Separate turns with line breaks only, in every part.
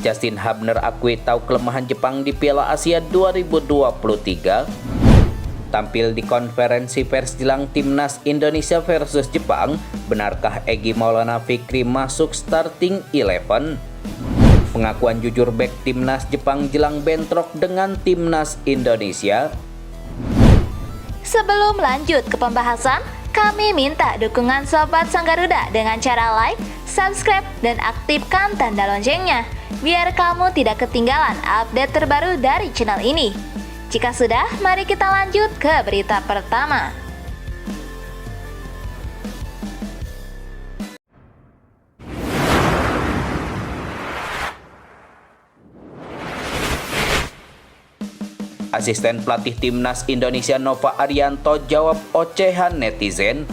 Justin Hubner akui tahu kelemahan Jepang di Piala Asia 2023. Tampil di konferensi pers jelang Timnas Indonesia versus Jepang, benarkah Egy Maulana Fikri masuk starting 11? Pengakuan jujur bek Timnas Jepang jelang bentrok dengan Timnas Indonesia.
Sebelum lanjut ke pembahasan, kami minta dukungan Sobat Sang Garuda dengan cara like, subscribe, dan aktifkan tanda loncengnya, biar kamu tidak ketinggalan update terbaru dari channel ini. Jika sudah, mari kita lanjut ke berita pertama.
Asisten pelatih Timnas Indonesia Nova Arianto jawab ocehan netizen.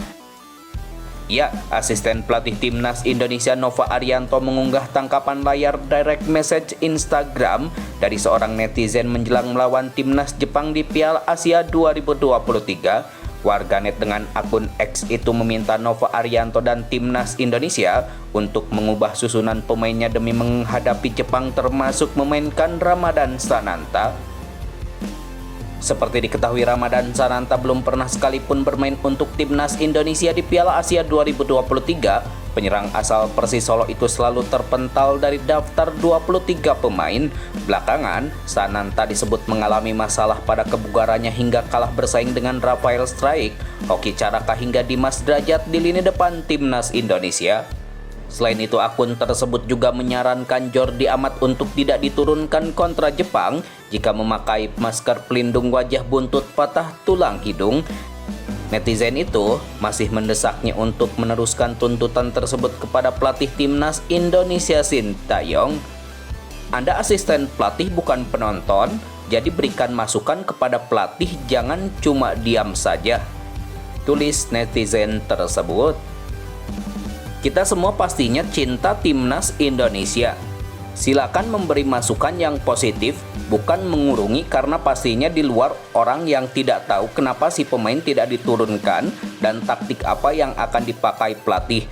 Ya, asisten pelatih Timnas Indonesia Nova Arianto mengunggah tangkapan layar direct message Instagram dari seorang netizen menjelang melawan Timnas Jepang di Piala Asia 2023. Warganet dengan akun X itu meminta Nova Arianto dan Timnas Indonesia untuk mengubah susunan pemainnya demi menghadapi Jepang, termasuk memainkan Ramadan Sananta. Seperti diketahui, Ramadan Sananta belum pernah sekalipun bermain untuk Timnas Indonesia di Piala Asia 2023. Penyerang asal Persis Solo itu selalu terpental dari daftar 23 pemain. Belakangan, Sananta disebut mengalami masalah pada kebugarannya hingga kalah bersaing dengan Rafael Struijk, Hoki Caraka hingga Dimas Drajat di lini depan Timnas Indonesia. Selain itu, akun tersebut juga menyarankan Jordi Amat untuk tidak diturunkan kontra Jepang jika memakai masker pelindung wajah buntut patah tulang hidung. Netizen itu masih mendesaknya untuk meneruskan tuntutan tersebut kepada pelatih Timnas Indonesia Sintayong. Anda asisten pelatih, bukan penonton, jadi berikan masukan kepada pelatih, jangan cuma diam saja, tulis netizen tersebut. Kita semua pastinya cinta Timnas Indonesia. Silakan memberi masukan yang positif, bukan mengurungi, karena pastinya di luar orang yang tidak tahu kenapa si pemain tidak diturunkan dan taktik apa yang akan dipakai pelatih.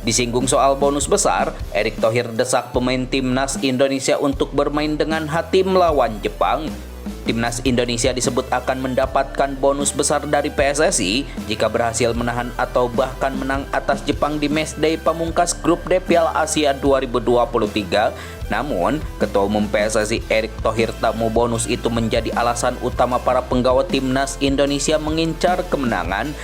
Disinggung soal bonus besar, Erick Thohir desak pemain Timnas Indonesia untuk bermain dengan hati melawan Jepang. Timnas Indonesia disebut akan mendapatkan bonus besar dari PSSI jika berhasil menahan atau bahkan menang atas Jepang di matchday pamungkas grup D Piala Asia 2023. Namun, Ketua Umum PSSI Erick Thohir tak mau bonus itu menjadi alasan utama para penggawa Timnas Indonesia mengincar kemenangan.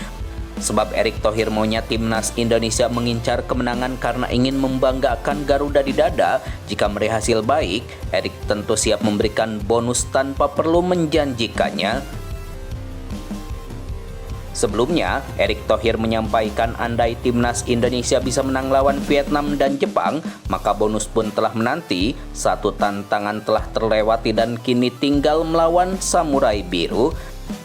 Sebab Erick Thohir maunya Timnas Indonesia mengincar kemenangan karena ingin membanggakan Garuda di dada. Jika meraih hasil baik, Erick tentu siap memberikan bonus tanpa perlu menjanjikannya. Sebelumnya, Erick Thohir menyampaikan andai Timnas Indonesia bisa menang lawan Vietnam dan Jepang, maka bonus pun telah menanti. Satu tantangan telah terlewati dan kini tinggal melawan Samurai Biru.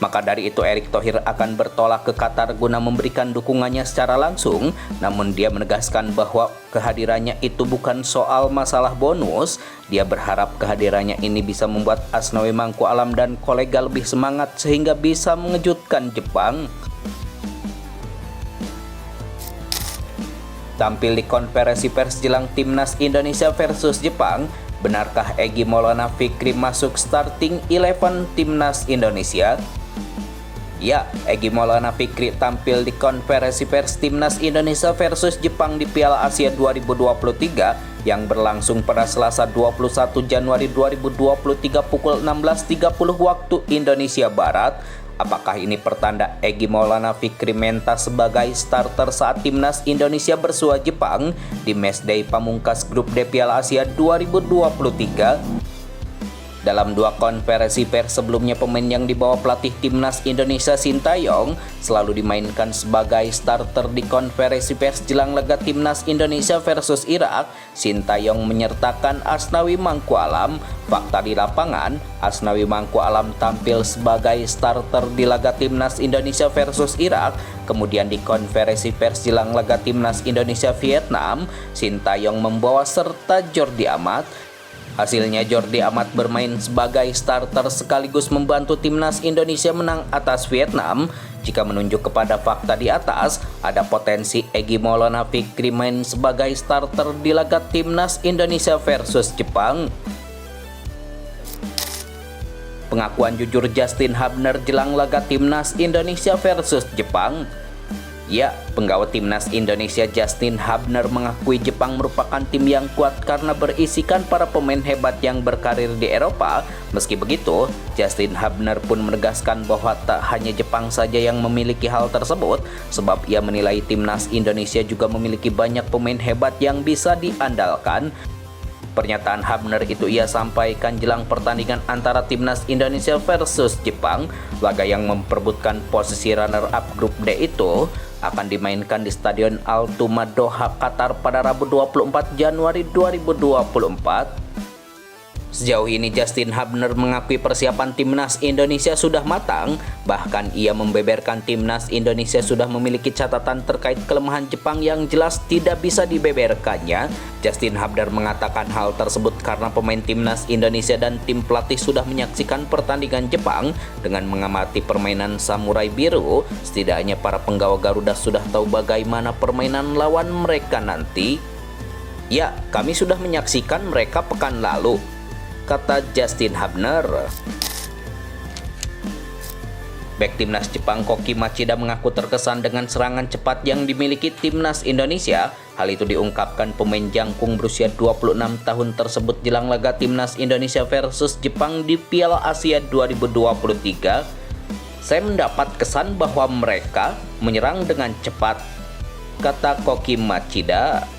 Maka dari itu Erick Thohir akan bertolak ke Qatar guna memberikan dukungannya secara langsung. Namun dia menegaskan bahwa kehadirannya itu bukan soal masalah bonus. Dia berharap kehadirannya ini bisa membuat Asnawi Mangku Alam dan kolega lebih semangat sehingga bisa mengejutkan Jepang. Tampil di konferensi pers jelang Timnas Indonesia versus Jepang, benarkah Egy Maulana Fikri masuk starting 11 Timnas Indonesia? Ya, Egy Maulana Fikri tampil di konferensi pers Timnas Indonesia versus Jepang di Piala Asia 2023 yang berlangsung pada Selasa 21 Januari 2023 pukul 16.30 waktu Indonesia Barat. Apakah ini pertanda Egy Maulana Fikri mentas sebagai starter saat Timnas Indonesia bersua Jepang di matchday pamungkas grup D Piala Asia 2023? Dalam dua konferensi pers sebelumnya, pemain yang dibawa pelatih Timnas Indonesia Sintayong selalu dimainkan sebagai starter di konferensi pers jelang laga Timnas Indonesia versus Irak. Sintayong menyertakan Asnawi Mangku Alam. Fakta di lapangan, Asnawi Mangku Alam tampil sebagai starter di laga Timnas Indonesia versus Irak. Kemudian di konferensi pers jelang laga Timnas Indonesia Vietnam, Sintayong membawa serta Jordi Amat. Hasilnya Jordi Amat bermain sebagai starter sekaligus membantu timnas Indonesia menang atas Vietnam. Jika menunjuk kepada fakta di atas, ada potensi Egy Maulana Fikri main sebagai starter di laga timnas Indonesia versus Jepang. Pengakuan jujur Justin Hubner jelang laga timnas Indonesia versus Jepang. Ya, penggawa timnas Indonesia Justin Hubner mengakui Jepang merupakan tim yang kuat karena berisikan para pemain hebat yang berkarir di Eropa. Meski begitu, Justin Hubner pun menegaskan bahwa tak hanya Jepang saja yang memiliki hal tersebut, sebab ia menilai timnas Indonesia juga memiliki banyak pemain hebat yang bisa diandalkan. Pernyataan Hubner itu ia sampaikan jelang pertandingan antara timnas Indonesia versus Jepang. Laga yang memperebutkan posisi runner-up grup D itu akan dimainkan di Stadion Al Tuma Doha, Qatar pada Rabu 24 Januari 2024. Sejauh ini Justin Hubner mengakui persiapan timnas Indonesia sudah matang, bahkan ia membeberkan timnas Indonesia sudah memiliki catatan terkait kelemahan Jepang yang jelas tidak bisa dibeberkannya. Justin Hubner mengatakan hal tersebut karena pemain timnas Indonesia dan tim pelatih sudah menyaksikan pertandingan Jepang dengan mengamati permainan Samurai Biru. Setidaknya para penggawa Garuda sudah tahu bagaimana permainan lawan mereka nanti. Ya, kami sudah menyaksikan mereka pekan lalu, kata Justin Hubner. Bek timnas Jepang Koki Machida mengaku terkesan dengan serangan cepat yang dimiliki timnas Indonesia. Hal itu diungkapkan pemain jangkung berusia 26 tahun tersebut jelang laga timnas Indonesia versus Jepang di Piala Asia 2023. Saya mendapat kesan bahwa mereka menyerang dengan cepat, kata Koki Machida.